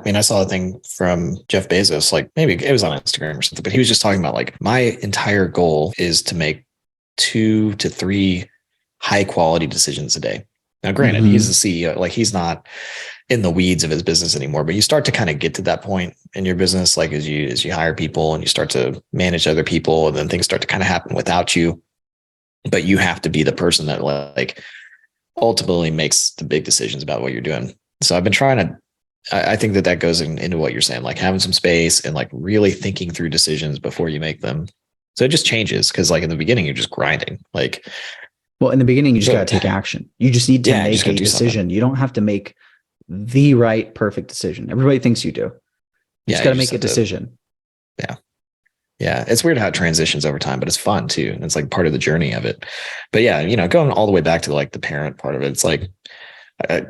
I mean, I saw a thing from Jeff Bezos, like maybe it was on Instagram or something, but he was just talking about like my entire goal is to make 2 to 3 high quality decisions a day. Now, granted, he's the Mm-hmm. CEO, like he's not in the weeds of his business anymore, but you start to kind of get to that point in your business, like as you hire people and you start to manage other people, and then things start to kind of happen without you. But you have to be the person that like ultimately makes the big decisions about what you're doing. So I've been trying to I think that goes into what you're saying, like having some space and like really thinking through decisions before you make them. So it just changes because like in the beginning, you're just grinding. Like, Well, in the beginning, you just got so to take action. You just need to yeah, you just make got to a do something. decision. You don't have to make the right, perfect decision. Everybody thinks you do. You just Yeah, got you to just make a have to, decision. yeah. Yeah. It's weird how it transitions over time, but it's fun too. And it's like part of the journey of it. But yeah, going all the way back to like the parent part of it, it's like, I,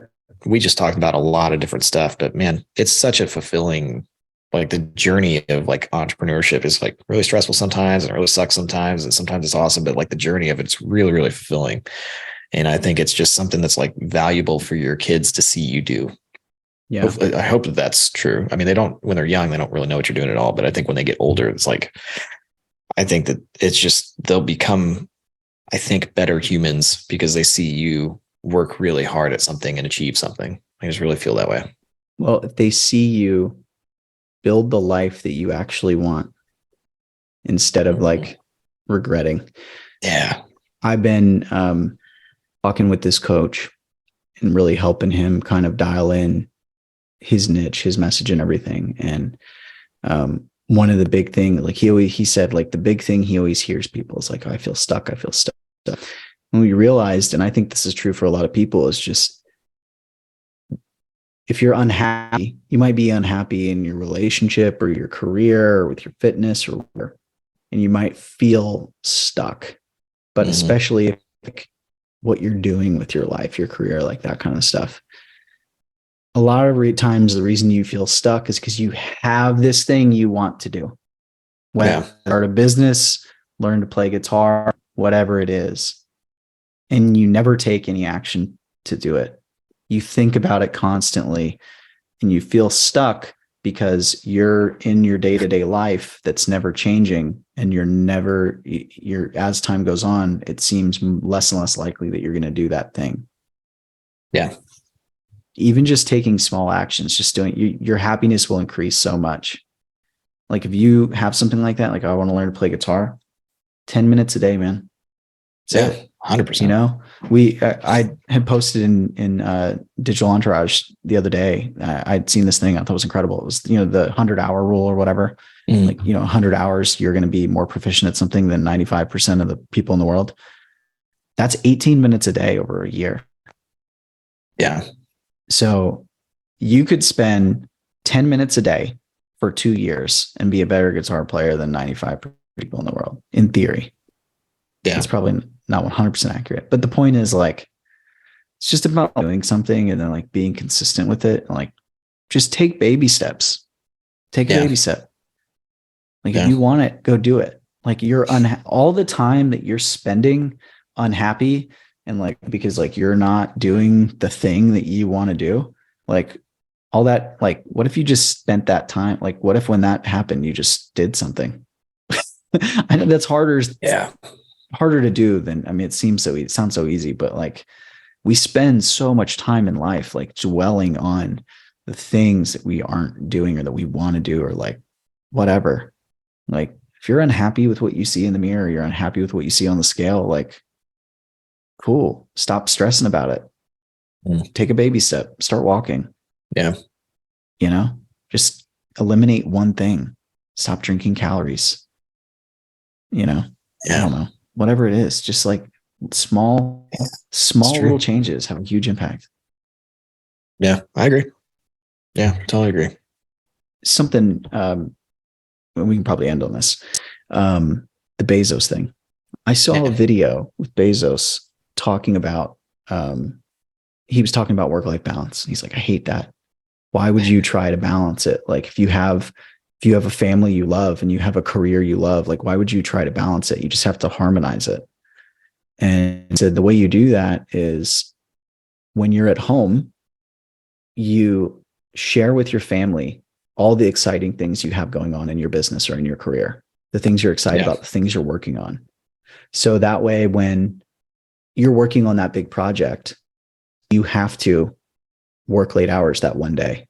we just talked about a lot of different stuff, but man, it's such a fulfilling, like the journey of like entrepreneurship is like really stressful sometimes and it really sucks sometimes. And sometimes it's awesome, but like the journey of it's really, really fulfilling. And I think it's just something that's like valuable for your kids to see you do. Yeah. Hopefully, I hope that that's true. I mean, they don't, when they're young, they don't really know what you're doing at all. But I think when they get older, it's like, I think that it's just, they'll become, I think, better humans because they see you work really hard at something and achieve something. I just really feel that way. Well, if they see you build the life that you actually want instead of Mhm. like regretting. Yeah. I've been talking with this coach and really helping him kind of dial in his niche, his message, and everything. And one of the big thing, like he said, like the big thing he always hears people is like, oh, I feel stuck. I feel stuck. And we realized, and I think this is true for a lot of people, is just if you're unhappy, you might be unhappy in your relationship or your career or with your fitness or whatever, and you might feel stuck. But Hmm. especially if like, what you're doing with your life, your career, like that kind of stuff. A lot of times, the reason you feel stuck is because you have this thing you want to do, whether Yeah. start a business, learn to play guitar, whatever it is, and you never take any action to do it. You think about it constantly and you feel stuck because you're in your day-to-day life that's never changing, and you're as time goes on, it seems less and less likely that you're going to do that thing. Yeah. Even just taking small actions, just doing your happiness will increase so much. Like if you have something like that, like I want to learn to play guitar, 10 minutes a day, man, that's Yeah. it. You 100%. know, I had posted in Digital Entourage the other day. I'd seen this thing I thought was incredible. It was the 100-hour rule or whatever. Like Mm. 100 hours, you're going to be more proficient at something than 95% of the people in the world. That's 18 minutes a day over a year. Yeah. So you could spend 10 minutes a day for 2 years and be a better guitar player than 95% of people in the world, in theory. Yeah. That's probably not 100% accurate. But the point is, like, it's just about doing something and then like being consistent with it. And like, just take baby steps. Take a Yeah. baby step. Like, if Yeah. you want it, go do it. Like, all the time that you're spending unhappy and like, because like you're not doing the thing that you want to do, like, all that, like, what if you just spent that time? Like, what if when that happened, you just did something? I know that's Yeah. harder to do than, I mean, it sounds so easy, but like, we spend so much time in life like dwelling on the things that we aren't doing or that we want to do or like whatever. Like if you're unhappy with what you see in the mirror, you're unhappy with what you see on the scale, like cool, stop stressing about it. Mm. Take a baby step, start walking, Yeah. you know, just eliminate one thing, stop drinking calories, you know, I Yeah. don't know, whatever it is, just like small, Yeah. It's small true. little changes have a huge impact. Yeah. I agree. Yeah. Totally agree. Something we can probably end on this. The Bezos thing. I saw a Yeah. video with Bezos talking about, he was talking about work-life balance. He's like, I hate that. Why would you try to balance it? Like if you have a family you love and you have a career you love, like why would you try to balance it? You just have to harmonize it. And he said the way you do that is when you're at home, you share with your family all the exciting things you have going on in your business or in your career, the things you're excited about, the things you're working on. So that way, when you're working on that big project, you have to work late hours that one day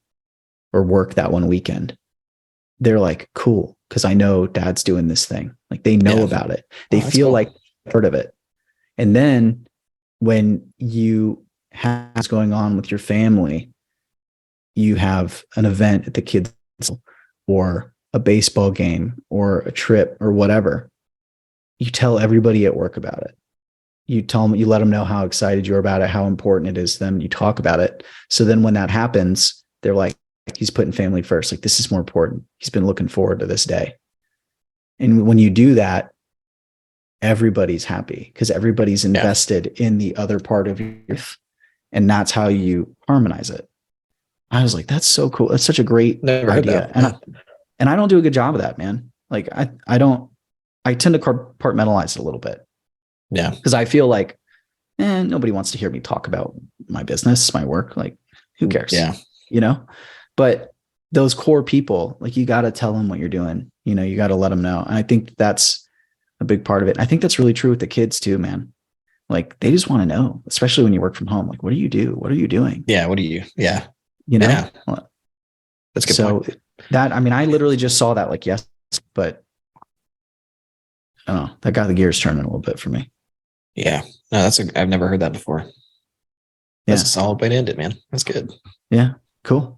or work that one weekend. They're like, cool, because I know dad's doing this thing. Like they know about it. They feel cool. Like I've heard of it. And then when you have what's going on with your family, you have an event at the kids' or a baseball game or a trip or whatever, you tell everybody at work about it. You tell them, you let them know how excited you're about it, how important it is to them. You talk about it. So then when that happens, they're like, he's putting family first. Like, this is more important. He's been looking forward to this day. And when you do that, everybody's happy because everybody's invested in the other part of your life. And that's how you harmonize it. I was like, that's so cool. That's such a great idea. And I don't do a good job of that, man. Like I tend to compartmentalize it a little bit. Yeah. Because I feel like, nobody wants to hear me talk about my business, my work. Like, who cares? Yeah. You know, but those core people, like, you got to tell them what you're doing. You know, you got to let them know. And I think that's a big part of it. I think that's really true with the kids too, man. Like, they just want to know, especially when you work from home. Like, what do you do? What are you doing? Yeah. What do you? Yeah. You know, that's a good point. That, I mean, I literally just saw that like yes, but I don't know, that got the gears turning a little bit for me. Yeah. No, I've never heard that before. That's a solid way to end it, man. That's good. Yeah. Cool.